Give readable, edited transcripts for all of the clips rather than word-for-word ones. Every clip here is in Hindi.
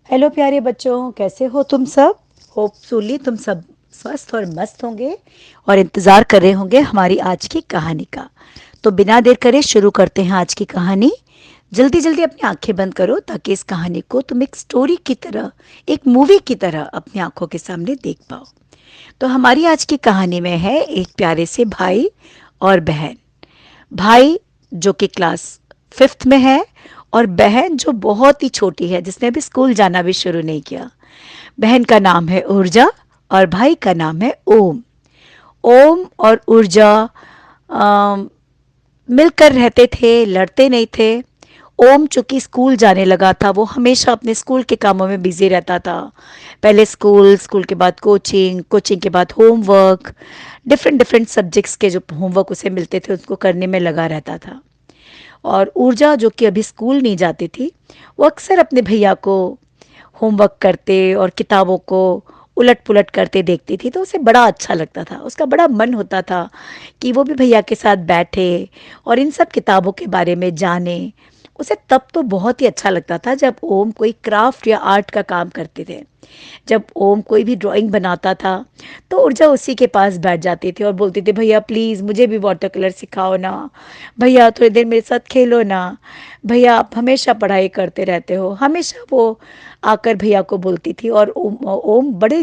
हेलो प्यारे बच्चों, कैसे हो तुम सब। होपफुली तुम सब स्वस्थ और मस्त होंगे और इंतज़ार कर रहे होंगे हमारी आज की कहानी का। तो बिना देर करे शुरू करते हैं आज की कहानी। जल्दी जल्दी अपनी आंखें बंद करो ताकि इस कहानी को तुम एक स्टोरी की तरह, एक मूवी की तरह अपनी आंखों के सामने देख पाओ। तो हमारी आज की कहानी में है एक प्यारे से भाई और बहन। भाई जो कि क्लास 5th में है और बहन जो बहुत ही छोटी है, जिसने अभी स्कूल जाना भी शुरू नहीं किया। बहन का नाम है ऊर्जा और भाई का नाम है ओम। ओम और ऊर्जा अम, मिलकर रहते थे, लड़ते नहीं थे। ओम चूंकि स्कूल जाने लगा था, वो हमेशा अपने स्कूल के कामों में बिजी रहता था। पहले स्कूल, स्कूल के बाद कोचिंग, कोचिंग के बाद होमवर्क, डिफरेंट डिफरेंट सब्जेक्ट्स के जो होमवर्क उसे मिलते थे उसको करने में लगा रहता था। और ऊर्जा जो कि अभी स्कूल नहीं जाती थी, वो अक्सर अपने भैया को होमवर्क करते और किताबों को उलट पुलट करते देखती थी, तो उसे बड़ा अच्छा लगता था। उसका बड़ा मन होता था कि वो भी भैया के साथ बैठे और इन सब किताबों के बारे में जाने। उसे तब तो बहुत ही अच्छा लगता था जब ओम कोई क्राफ्ट या आर्ट का काम करते थे। जब ओम कोई भी ड्राइंग बनाता था तो ऊर्जा उसी के पास बैठ जाती थी और बोलती थी, भैया प्लीज़ मुझे भी वाटर कलर सिखाओ ना, भैया थोड़ी देर मेरे साथ खेलो ना, भैया आप हमेशा पढ़ाई करते रहते हो। हमेशा वो आकर भैया को बोलती थी और ओम बड़े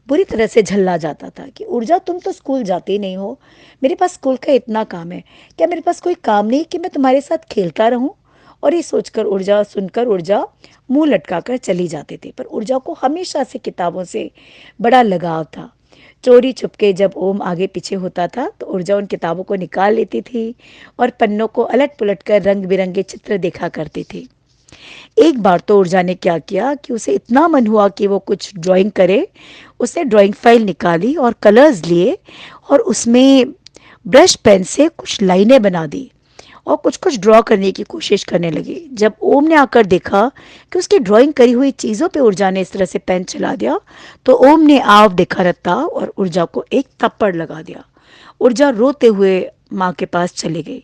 बुरी तरह से झल्ला जाता था कि ऊर्जा तुम तो स्कूल जाती नहीं हो, मेरे पास स्कूल का इतना काम है, क्या मेरे पास कोई काम नहीं कि मैं तुम्हारे साथ खेलता रहूं। और ये सोचकर ऊर्जा, सुनकर ऊर्जा मुंह लटकाकर चली जाती थी। पर ऊर्जा को हमेशा से किताबों से बड़ा लगाव था। चोरी छुपके जब ओम आगे पीछे होता था तो ऊर्जा उन किताबों को निकाल लेती थी और पन्नों को अलट पुलट कर रंग बिरंगे चित्र देखा करती थी। एक बार तो ऊर्जा ने क्या किया कि उसे इतना मन हुआ कि वो कुछ ड्राइंग करे। उसने ड्राइंग फाइल निकाली और कलर्स लिए और उसमें ब्रश पेन से कुछ लाइनें बना दी और कुछ कुछ ड्रॉ करने की कोशिश करने लगी। जब ओम ने आकर देखा कि उसकी ड्राइंग करी हुई चीज़ों पे ऊर्जा ने इस तरह से पेन चला दिया, तो ओम ने आव देखा रत्ता और ऊर्जा को एक थप्पड़ लगा दिया। ऊर्जा रोते हुए माँ के पास चली गई।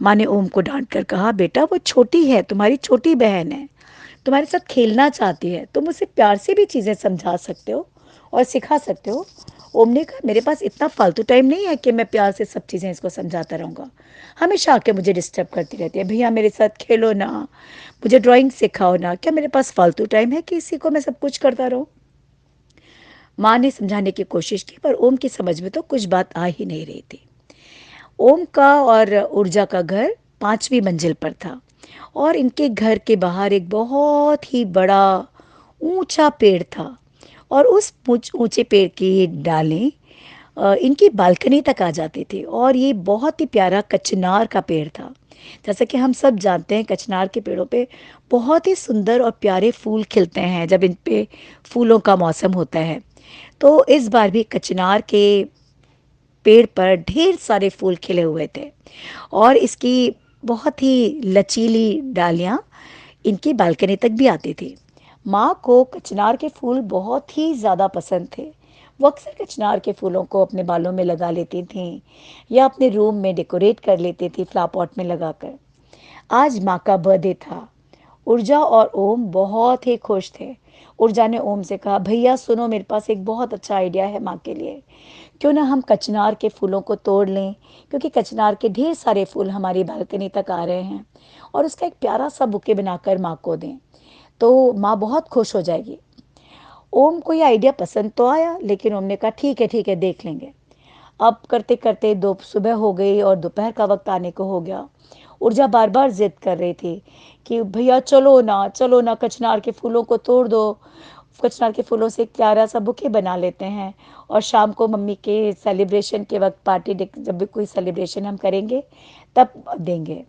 माँ ने ओम को डांट कर कहा, बेटा वो छोटी है, तुम्हारी छोटी बहन है, तुम्हारे साथ खेलना चाहती है, तुम उसे प्यार से भी चीज़ें समझा सकते हो और सिखा सकते हो। ओम ने कहा, मेरे पास इतना फालतू टाइम नहीं है कि मैं प्यार से सब चीज़ें इसको समझाता रहूँगा। हमेशा आके मुझे डिस्टर्ब करती रहती है, भैया मेरे साथ खेलो ना, मुझे ड्राइंग सिखाओ ना, क्या मेरे पास फालतू टाइम है कि इसी को मैं सब कुछ करता रहूँ। माँ ने समझाने की कोशिश की पर ओम की समझ में तो कुछ बात आ ही नहीं रही थी। ओम का और ऊर्जा का घर 5वीं मंजिल पर था और इनके घर के बाहर एक बहुत ही बड़ा ऊंचा पेड़ था और उस ऊंचे पेड़ की डालें इनकी बालकनी तक आ जाती थी और ये बहुत ही प्यारा कचनार का पेड़ था। जैसा कि हम सब जानते हैं, कचनार के पेड़ों पे बहुत ही सुंदर और प्यारे फूल खिलते हैं जब इन पे फूलों का मौसम होता है। तो इस बार भी कचनार के पेड़ पर ढेर सारे फूल खिले हुए थे और इसकी बहुत ही लचीली डालियां इनकी बालकनी तक भी आती थी। माँ को कचनार के फूल बहुत ही ज़्यादा पसंद थे। वो अक्सर कचनार के फूलों को अपने बालों में लगा लेती थीं या अपने रूम में डेकोरेट कर लेती थी फ्लावर पॉट में लगाकर। आज माँ का बर्थडे था। ऊर्जा और ओम बहुत ही खुश थे। ऊर्जा ने ओम से कहा, भैया सुनो, मेरे पास एक बहुत अच्छा आइडिया है माँ के लिए। क्यों ना हम कचनार के फूलों को तोड़ लें, क्योंकि कचनार के ढेर सारे फूल हमारी बालकनी तक आ रहे हैं और उसका एक प्यारा सा बुके बनाकर माँ को दें तो माँ बहुत खुश हो जाएगी। ओम को ये आइडिया पसंद तो आया, लेकिन ओम ने कहा, ठीक है देख लेंगे। अब करते करते दो सुबह हो गई और दोपहर का वक्त आने को हो गया। ऊर्जा बार बार जिद कर रही थी कि भैया चलो ना, कचनार के फूलों को तोड़ दो, कचनार के फूलों से एक प्यारा सा बुके बना लेते हैं और शाम को मम्मी के सेलिब्रेशन के वक्त, पार्टी जब भी कोई सेलिब्रेशन हम करेंगे तब देंगे।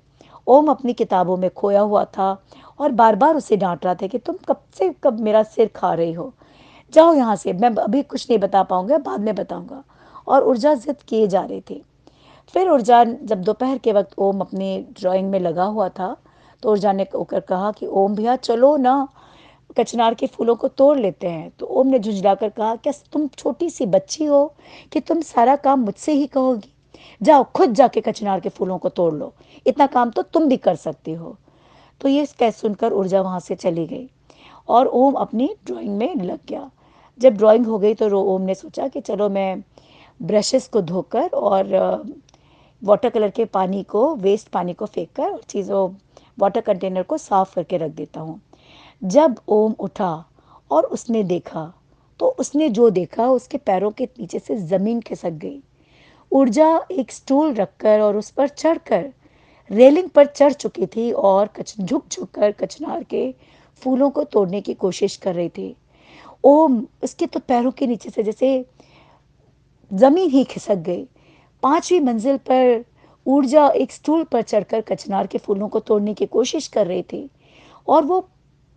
ओम अपनी किताबों में खोया हुआ था और बार बार उसे डांट रहा था कि तुम कब से कब मेरा सिर खा रही हो, जाओ यहाँ से, मैं अभी कुछ नहीं बता पाऊंगा, बाद में बताऊंगा। और ऊर्जा जिद किए जा रही थी। फिर ऊर्जा, जब दोपहर के वक्त ओम अपनी ड्राइंग में लगा हुआ था, तो ऊर्जा ने होकर कहा कि ओम भैया चलो ना, कचनार के फूलों को तोड़ लेते हैं। तो ओम ने झुंझलाकर कहा, क्या तुम छोटी सी बच्ची हो कि तुम सारा काम मुझसे ही कहोगी। जाओ खुद जाके कचनार के फूलों को तोड़ लो, इतना काम तो तुम भी कर सकती हो। तो ये कह सुनकर ऊर्जा वहां से चली गई और ओम अपनी ड्राइंग में लग गया। जब ड्राइंग हो गई तो ओम ने सोचा कि चलो मैं ब्रशेस को धोकर और वाटर कलर के पानी को, वेस्ट पानी को फेंक कर और चीज़ों वाटर कंटेनर को साफ करके रख देता हूँ। जब ओम उठा और उसने देखा, तो उसने जो देखा उसके पैरों के नीचे से ज़मीन खिसक गई। ऊर्जा एक स्टूल रखकर और उस पर चढ़कर रेलिंग पर चढ़ चुकी थी और झुक झुक कर कचनार के फूलों को तोड़ने की कोशिश कर रही थी। ओम, उसके तो पैरों के नीचे से जैसे जमीन ही खिसक गई। 5वीं मंजिल पर ऊर्जा एक स्टूल पर चढ़कर कचनार के फूलों को तोड़ने की कोशिश कर रही थी और वो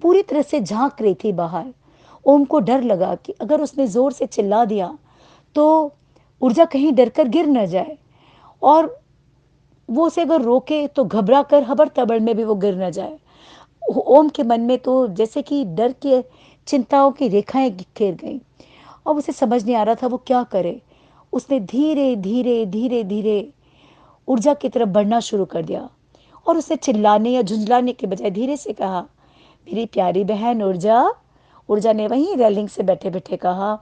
पूरी तरह से झांक रही थी बाहर। ओम को डर लगा कि अगर उसने जोर से चिल्ला दिया तो ऊर्जा कहीं डरकर गिर न जाए, और वो उसे अगर रोके तो घबरा कर हबड़ तबड़ में भी वो गिर न जाए। ओम के मन में तो जैसे कि डर के चिंताओं की रेखाएं घेर गईं। अब उसे समझ नहीं आ रहा था वो क्या करे। उसने धीरे धीरे धीरे धीरे ऊर्जा की तरफ बढ़ना शुरू कर दिया और उसने चिल्लाने या झुंझलाने के बजाय धीरे से कहा, मेरी प्यारी बहन ऊर्जा। ऊर्जा ने वहीं रेलिंग से बैठे बैठे कहा,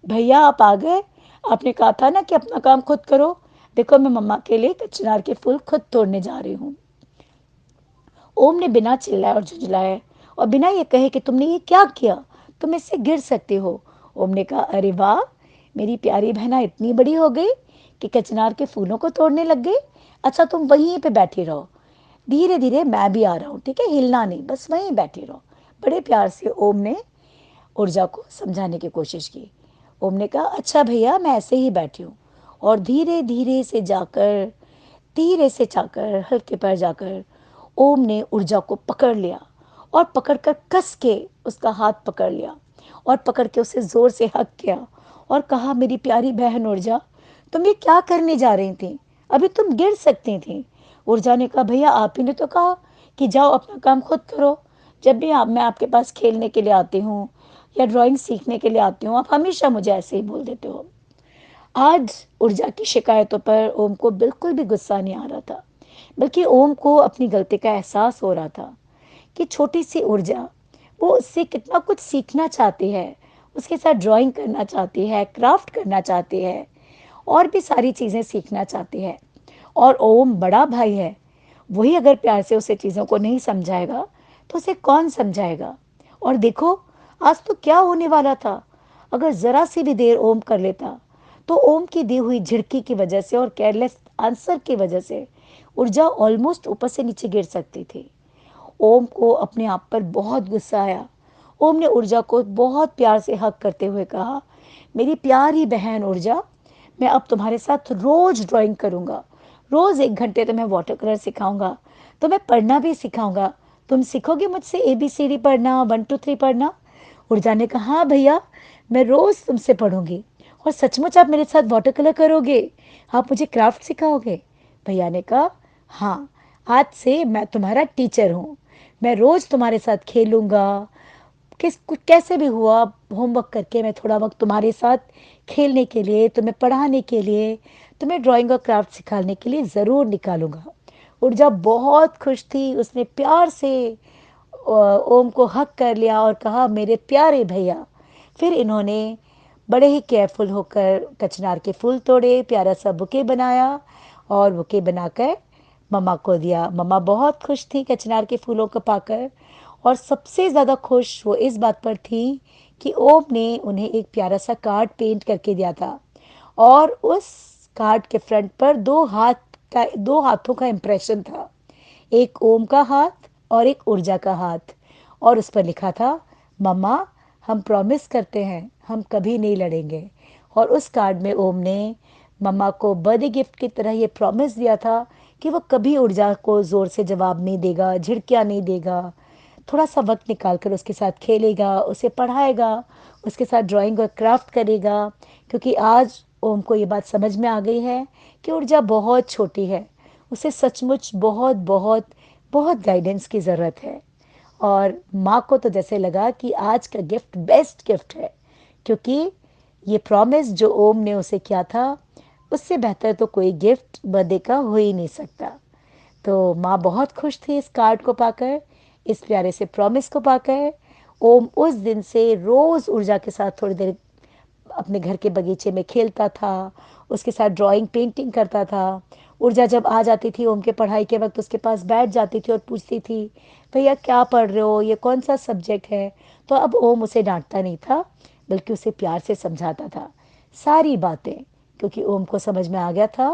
भैया आप आ गए। आपने कहा था ना कि अपना काम खुद करो। देखो मैं मम्मा के लिए कचनार के फूल खुद तोड़ने जा रही हूँ। ओम ने बिना चिल्लाए और झुंझलाए और बिना ये कहे कि तुमने ये क्या किया, तुम इससे गिर सकते हो। ओम ने कहा, अरे वाह, मेरी प्यारी बहना इतनी बड़ी हो गई कि कचनार के फूलों को तोड़ने लग गई। अच्छा तुम वहीं पे बैठी रहो, धीरे धीरे मैं भी आ रहा हूँ, ठीक है, हिलना नहीं, बस वहीं बैठी रहो। बड़े प्यार से ओम ने ऊर्जा को समझाने की कोशिश की। ओम ने कहा, अच्छा भैया मैं ऐसे ही बैठी हूँ। और धीरे धीरे से जाकर, धीरे से जाकर, हल्के पैर जाकर ओम ने ऊर्जा को पकड़ लिया और पकड़कर कस के उसका हाथ पकड़ लिया और पकड़ के उसे जोर से हक किया और कहा, मेरी प्यारी बहन ऊर्जा, तुम ये क्या करने जा रही थी, अभी तुम गिर सकती थी। ऊर्जा ने कहा, भैया आप ही ने तो कहा कि जाओ अपना काम खुद करो। जब भी मैं आपके पास खेलने के लिए आती हूँ या ड्राइंग सीखने के लिए आती हूँ, आप हमेशा मुझे ऐसे ही बोल देते हो। आज ऊर्जा की शिकायतों पर ओम को बिल्कुल भी गुस्सा नहीं आ रहा था, बल्कि ओम को अपनी गलती का एहसास हो रहा था कि छोटी सी ऊर्जा, वो उससे कितना कुछ सीखना चाहती है, उसके साथ ड्राइंग करना चाहती है, क्राफ्ट करना चाहती है और भी सारी चीज़ें सीखना चाहती है। और ओम बड़ा भाई है, वही अगर प्यार से उसे चीज़ों को नहीं समझाएगा तो उसे कौन समझाएगा। और देखो आज तो क्या होने वाला था, अगर ज़रा सी भी देर ओम कर लेता तो ओम की दी हुई झिड़की की वजह से और केयरलेस आंसर की वजह से ऊर्जा ऑलमोस्ट ऊपर से नीचे गिर सकती थी। ओम को अपने आप पर बहुत गुस्सा आया। ओम ने ऊर्जा को बहुत प्यार से हग करते हुए कहा, मेरी प्यारी बहन ऊर्जा, मैं अब तुम्हारे साथ रोज ड्राइंग करूँगा। रोज 1 घंटे तुम्हें वाटर कलर सिखाऊंगा, तुम्हें पढ़ना भी सिखाऊंगा। तुम सीखोगे मुझसे ABCD पढ़ना, 1 2 3 पढ़ना। ऊर्जा ने कहा, हाँ भैया, मैं रोज तुमसे पढ़ूंगी। और सचमुच आप मेरे साथ वाटर कलर करोगे, आप मुझे क्राफ्ट सिखाओगे। भैया ने कहा, हाँ, आज से मैं तुम्हारा टीचर हूँ, मैं रोज तुम्हारे साथ खेलूंगा। कैसे भी हुआ होमवर्क करके मैं थोड़ा वक्त तुम्हारे साथ खेलने के लिए, तुम्हें पढ़ाने के लिए, तुम्हें ड्राइंग और क्राफ्ट सिखाने के लिए ज़रूर निकालूंगा। ऊर्जा बहुत खुश थी, उसने प्यार से ओम को हक कर लिया और कहा, मेरे प्यारे भैया। फिर इन्होंने बड़े ही केयरफुल होकर कचनार के फूल तोड़े, प्यारा सा बुके बनाया और बुके बनाकर मम्मा को दिया। मम्मा बहुत खुश थी कचनार के फूलों को पाकर, और सबसे ज़्यादा खुश वो इस बात पर थी कि ओम ने उन्हें एक प्यारा सा कार्ड पेंट करके दिया था और उस कार्ड के फ्रंट पर दो हाथों का इम्प्रेशन था, एक ओम का हाथ और एक ऊर्जा का हाथ। और उस पर लिखा था, मम्मा हम प्रॉमिस करते हैं हम कभी नहीं लड़ेंगे। और उस कार्ड में ओम ने मम्मा को बर्थडे गिफ्ट की तरह ये प्रॉमिस दिया था कि वो कभी ऊर्जा को ज़ोर से जवाब नहीं देगा, झिड़कियाँ नहीं देगा, थोड़ा सा वक्त निकाल कर उसके साथ खेलेगा, उसे पढ़ाएगा, उसके साथ ड्राइंग और क्राफ्ट करेगा। क्योंकि आज ओम को ये बात समझ में आ गई है कि ऊर्जा बहुत छोटी है, उसे सचमुच बहुत बहुत बहुत गाइडेंस की ज़रूरत है। और माँ को तो जैसे लगा कि आज का गिफ्ट बेस्ट गिफ्ट है, क्योंकि ये प्रॉमिस जो ओम ने उसे किया था, उससे बेहतर तो कोई गिफ्ट बर्थडे का हो ही नहीं सकता। तो माँ बहुत खुश थी इस कार्ड को पाकर, इस प्यारे से प्रॉमिस को पाकर। ओम उस दिन से रोज़ ऊर्जा के साथ थोड़ी देर अपने घर के बगीचे में खेलता था, उसके साथ ड्राइंग पेंटिंग करता था। ऊर्जा जब आ जाती थी ओम के पढ़ाई के वक्त उसके पास बैठ जाती थी और पूछती थी, भैया क्या पढ़ रहे हो, ये कौन सा सब्जेक्ट है। तो अब ओम उसे डांटता नहीं था, बल्कि उसे प्यार से समझाता था सारी बातें, क्योंकि ओम को समझ में आ गया था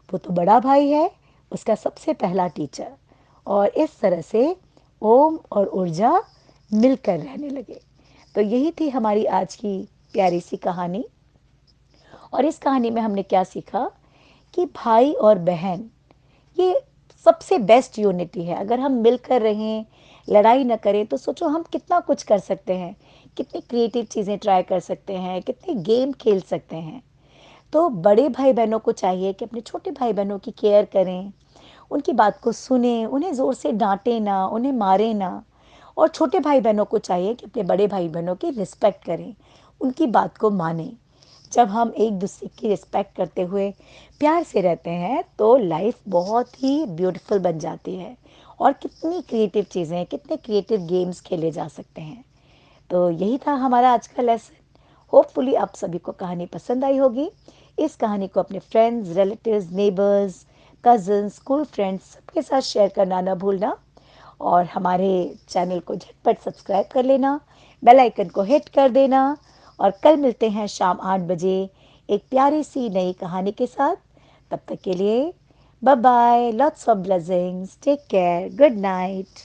वो तो बड़ा भाई है, उसका सबसे पहला टीचर। और इस तरह से ओम और ऊर्जा मिलकर रहने लगे। तो यही थी हमारी आज की प्यारी सी कहानी। और इस कहानी में हमने क्या सीखा कि भाई और बहन ये सबसे बेस्ट यूनिटी है। अगर हम मिलकर रहें, लड़ाई न करें, तो सोचो हम कितना कुछ कर सकते हैं, कितनी क्रिएटिव चीज़ें ट्राई कर सकते हैं, कितने गेम खेल सकते हैं। तो बड़े भाई बहनों को चाहिए कि अपने छोटे भाई बहनों की केयर करें, उनकी बात को सुने, उन्हें ज़ोर से डांटे ना, उन्हें मारे ना। और छोटे भाई बहनों को चाहिए कि अपने बड़े भाई बहनों की रिस्पेक्ट करें, उनकी बात को मानें। जब हम एक दूसरे की रिस्पेक्ट करते हुए प्यार से रहते हैं तो लाइफ बहुत ही ब्यूटीफुल बन जाती है, और कितनी क्रिएटिव चीज़ें, कितने क्रिएटिव गेम्स खेले जा सकते हैं। तो यही था हमारा आज का लेसन। होपफुली आप सभी को कहानी पसंद आई होगी। इस कहानी को अपने friends, relatives, neighbours, cousins, school friends सबके साथ शेयर करना ना भूलना। और हमारे चैनल को झटपट सब्सक्राइब कर लेना, बेल आइकन को हिट कर देना। और कल मिलते हैं शाम 8 बजे एक प्यारी सी नई कहानी के साथ। तब तक के लिए bye bye, lots of blessings, take care, good night.